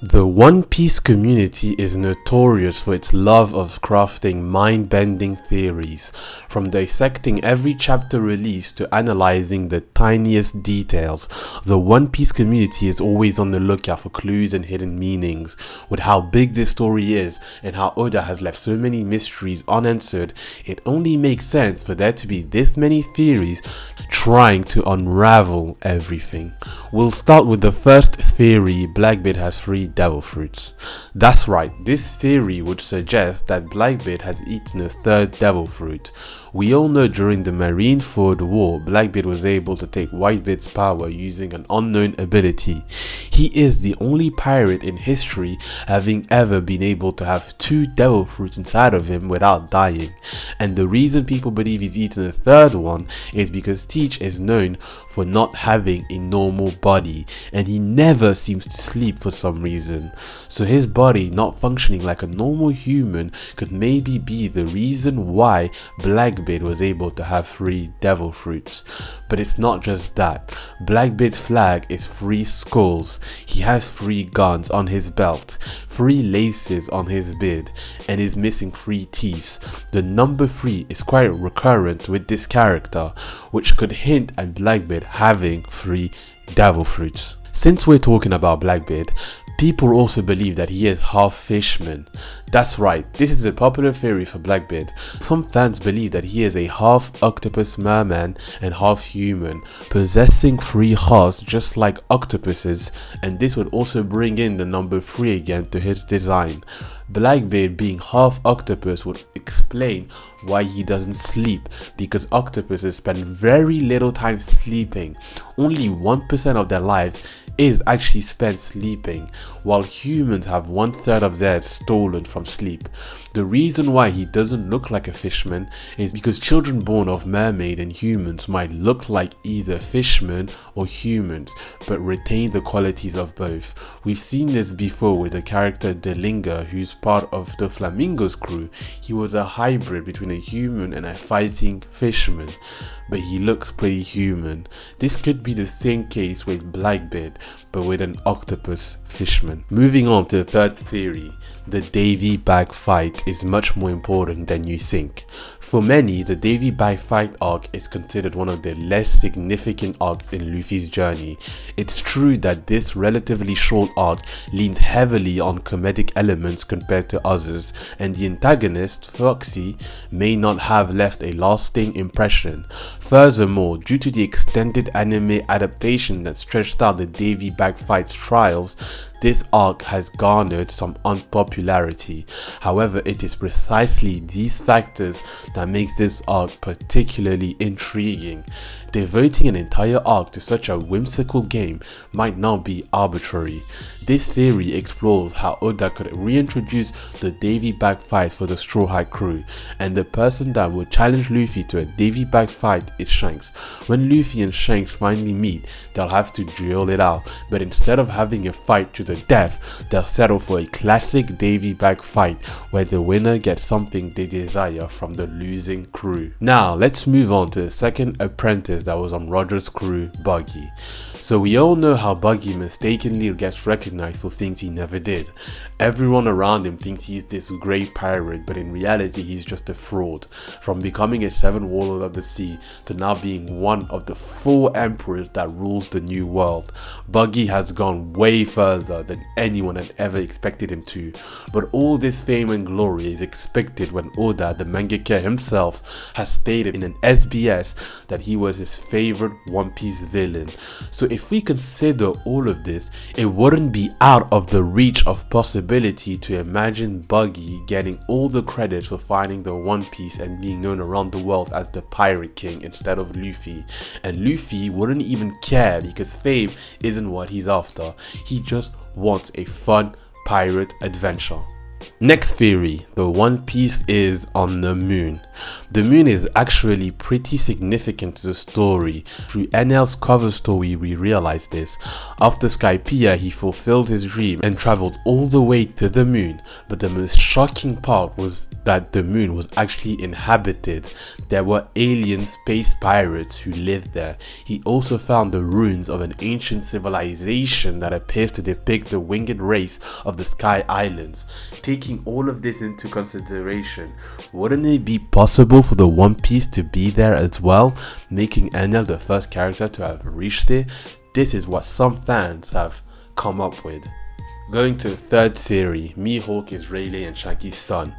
The One Piece community is notorious for its love of crafting mind-bending theories, from dissecting every chapter released to analyzing the tiniest details. The One Piece community is always on the lookout for clues and hidden meanings. With how big this story is and how Oda has left so many mysteries unanswered, it only makes sense for there to be this many theories trying to unravel everything. We'll start with the first theory: Blackbeard has 3 devil fruits. That's right, this theory would suggest that Blackbeard has eaten a 3rd devil fruit. We all know during the Marineford War, Blackbeard was able to take Whitebeard's power using an unknown ability. He is the only pirate in history having ever been able to have 2 devil fruits inside of him without dying. And the reason people believe he's eaten a 3rd one is because Teach is known for not having a normal body, and he never seems to sleep for some reason. So his body not functioning like a normal human could maybe be the reason why Blackbeard was able to have 3 devil fruits. But it's not just that. Blackbeard's flag is 3 skulls. He has 3 guns on his belt, 3 laces on his beard, and is missing 3 teeth. The number 3 is quite recurrent with this character, which could hint at Blackbeard having 3 devil fruits. Since we're talking about Blackbeard, people also believe that he is half fishman. That's right, this is a popular theory for Blackbeard. Some fans believe that he is a half octopus merman and half human, possessing 3 hearts just like octopuses, and this would also bring in the number 3 again to his design. Blackbeard being half octopus would explain why he doesn't sleep, because octopuses spend very little time sleeping. Only 1% of their lives is actually spent sleeping, while humans have 1/3 of theirs stolen from sleep. The reason why he doesn't look like a fishman is because children born of mermaid and humans might look like either fishmen or humans, but retain the qualities of both. We've seen this before with the character Delinga, who's part of the Flamingo's crew. He was a hybrid between a human and a fighting fisherman, but he looks pretty human. This could be the same case with Blackbeard, but with an octopus fishman. Moving on to the 3rd theory, the Davy Bag fight is much more important than you think. For many, the Davy Bag fight arc is considered one of the less significant arcs in Luffy's journey. It's true that this relatively short arc leans heavily on comedic elements compared to others, and the antagonist, Foxy, may not have left a lasting impression. Furthermore, due to the extended anime adaptation that stretched out the Davy Bag fight's trials, this arc has garnered some unpopularity. However, it is precisely these factors that makes this arc particularly intriguing. Devoting an entire arc to such a whimsical game might now be arbitrary. This theory explores how Oda could reintroduce the Davy Bag fights for the Straw Hat crew, and the person that would challenge Luffy to a Davy Bag fight is Shanks. When Luffy and Shanks finally meet, they'll have to duel it out, but instead of having a fight to the death, they'll settle for a classic Davy Bag fight where the winner gets something they desire from the losing crew. Now let's move on to the second apprentice that was on Roger's crew, Buggy. So we all know how Buggy mistakenly gets recognized for things he never did. Everyone around him thinks he's this great pirate, but in reality he's just a fraud. From becoming a 7th warlord of the sea to now being one of the 4 emperors that rules the new world, Buggy has gone way further than anyone had ever expected him to. But all this fame and glory is expected when Oda, the mangaka himself, has stated in an SBS that he was his favorite One Piece villain. So if we consider all of this, it wouldn't be out of the reach of possibility to imagine Buggy getting all the credit for finding the One Piece and being known around the world as the Pirate King instead of Luffy. And Luffy wouldn't even care because fame isn't what he's after. He just wants a fun pirate adventure. Next theory, the One Piece is on the moon. The moon is actually pretty significant to the story. Through NL's cover story we realize this. After Skypiea, he fulfilled his dream and traveled all the way to the moon. But the most shocking part was that the moon was actually inhabited. There were alien space pirates who lived there. He also found the ruins of an ancient civilization that appears to depict the winged race of the Sky Islands. Taking all of this into consideration, wouldn't it be possible for the One Piece to be there as well, making Enel the first character to have reached it? This is what some fans have come up with. Going to the third theory, Mihawk is Rayleigh and Shaki's son.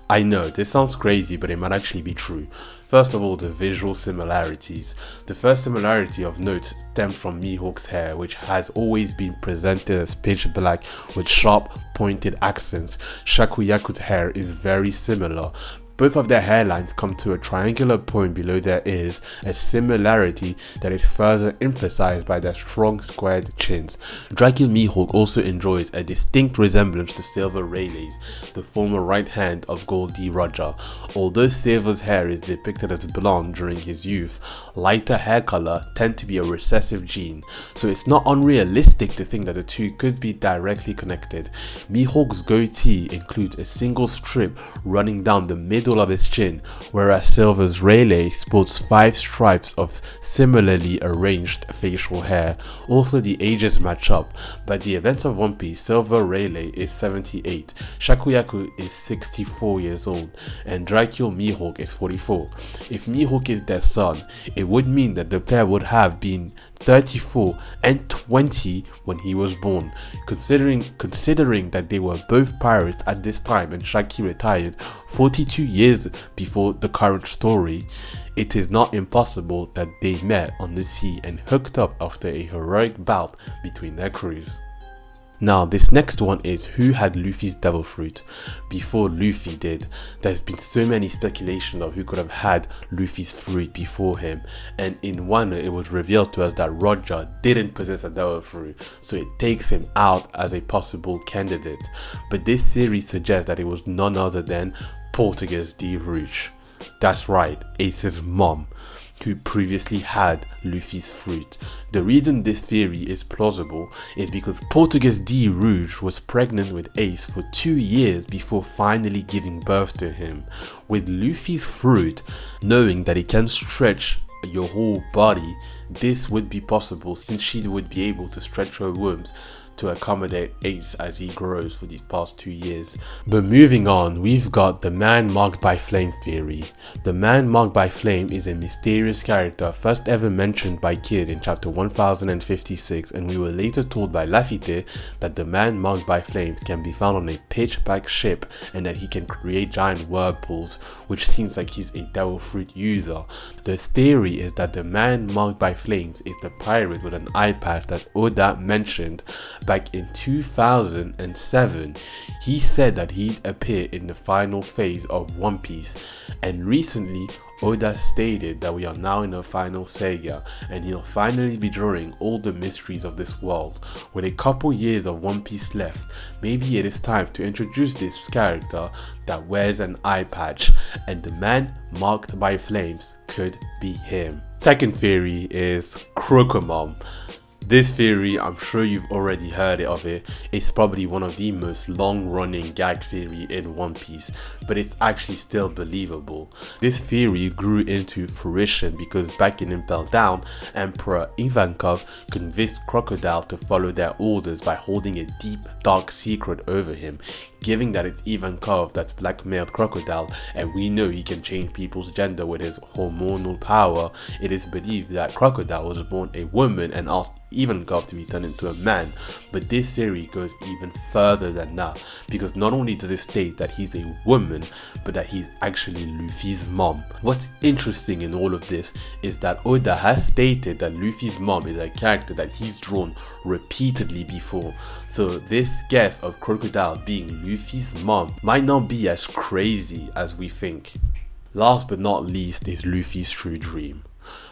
I know, this sounds crazy, but it might actually be true. First of all, the visual similarities. The first similarity of note stems from Mihawk's hair, which has always been presented as pitch black with sharp, pointed accents. Shakuyaku's hair is very similar. Both of their hairlines come to a triangular point below their ears, a similarity that is further emphasized by their strong squared chins. Dragon Mihawk also enjoys a distinct resemblance to Silver Rayleigh's, the former right hand of Goldie Roger. Although Silver's hair is depicted as blonde during his youth, lighter hair color tend to be a recessive gene, so it's not unrealistic to think that the two could be directly connected. Mihawk's goatee includes a single strip running down the middle of his chin, whereas Silver's Rayleigh sports 5 stripes of similarly arranged facial hair. Also, the ages match up. By the events of One Piece, Silver Rayleigh is 78, Shakuyaku is 64 years old, and Dracula Mihawk is 44. If Mihawk is their son, it would mean that the pair would have been 34 and 20 when he was born. Considering that they were both pirates at this time and Shaki retired 42 years before the current story, it is not impossible that they met on the sea and hooked up after a heroic bout between their crews. Now, this next one is who had Luffy's devil fruit before Luffy did. There's been so many speculation of who could have had Luffy's fruit before him, and in one it was revealed to us that Roger didn't possess a devil fruit, so it takes him out as a possible candidate. But this theory suggests that it was none other than Portuguese D. Rouge. That's right, Ace's mom, who previously had Luffy's fruit. The reason this theory is plausible is because Portuguese D. Rouge was pregnant with Ace for 2 years before finally giving birth to him. With Luffy's fruit, knowing that it can stretch your whole body, this would be possible since she would be able to stretch her wombs to accommodate Ace as he grows for these past 2 years. But moving on, we've got the man marked by flame theory. The man marked by flame is a mysterious character first ever mentioned by Kid in chapter 1056, and we were later told by Lafitte that the man marked by flames can be found on a pitch black ship and that he can create giant whirlpools, which seems like he's a devil fruit user. The theory is that the man marked by flames is the pirate with an eye patch that Oda mentioned back in 2007. He said that he'd appear in the final phase of One Piece, and recently Oda stated that we are now in the final saga and he'll finally be drawing all the mysteries of this world. With a couple years of One Piece left, maybe it is time to introduce this character that wears an eye patch, and the man marked by flames could be him. Second theory is Crocodile Mom. This theory, I'm sure you've already heard of it. It's probably one of the most long-running gag theory in One Piece, but it's actually still believable. This theory grew into fruition because back in Impel Down, Emperor Ivankov convinced Crocodile to follow their orders by holding a deep, dark secret over him. Given that it's Ivankov that's blackmailed Crocodile, and we know he can change people's gender with his hormonal power, it is believed that Crocodile was born a woman and asked Ivankov to be turned into a man. But this theory goes even further than that, because not only does it state that he's a woman, but that he's actually Luffy's mom. What's interesting in all of this is that Oda has stated that Luffy's mom is a character that he's drawn repeatedly before, so this guess of Crocodile being Luffy's mom might not be as crazy as we think. Last but not least is Luffy's true dream.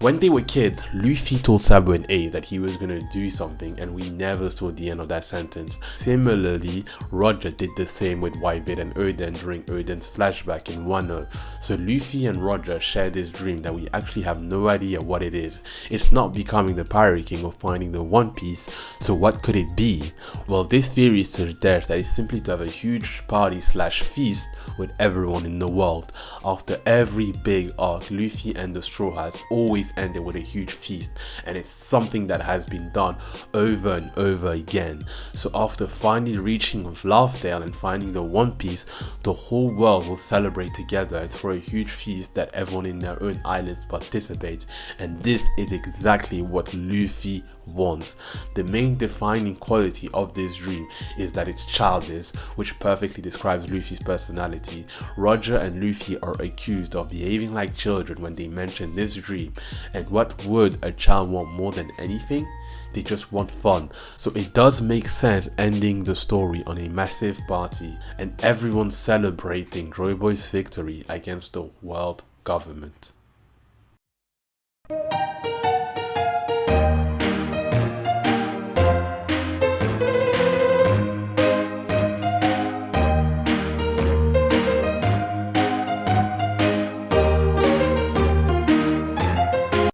When they were kids, Luffy told Sabo and Ace that he was gonna do something, and we never saw the end of that sentence. Similarly, Roger did the same with Whitebeard and Oden during Oden's flashback in Wano. So Luffy and Roger share this dream that we actually have no idea what it is. It's not becoming the Pirate King or finding the One Piece, so what could it be? Well, this theory suggests that it's simply to have a huge party slash feast with everyone in the world. After every big arc, Luffy and the Straw Hats always ended with a huge feast, and it's something that has been done over and over again. So after finally reaching of Laughdale and finding the One Piece, the whole world will celebrate together and throw a huge feast that everyone in their own islands participates, and this is exactly what Luffy wants. The main defining quality of this dream is that it's childish, which perfectly describes Luffy's personality. Roger and Luffy are accused of behaving like children when they mention this dream, and what would a child want more than anything? They just want fun. So it does make sense ending the story on a massive party and everyone celebrating Joy Boy's victory against the world government.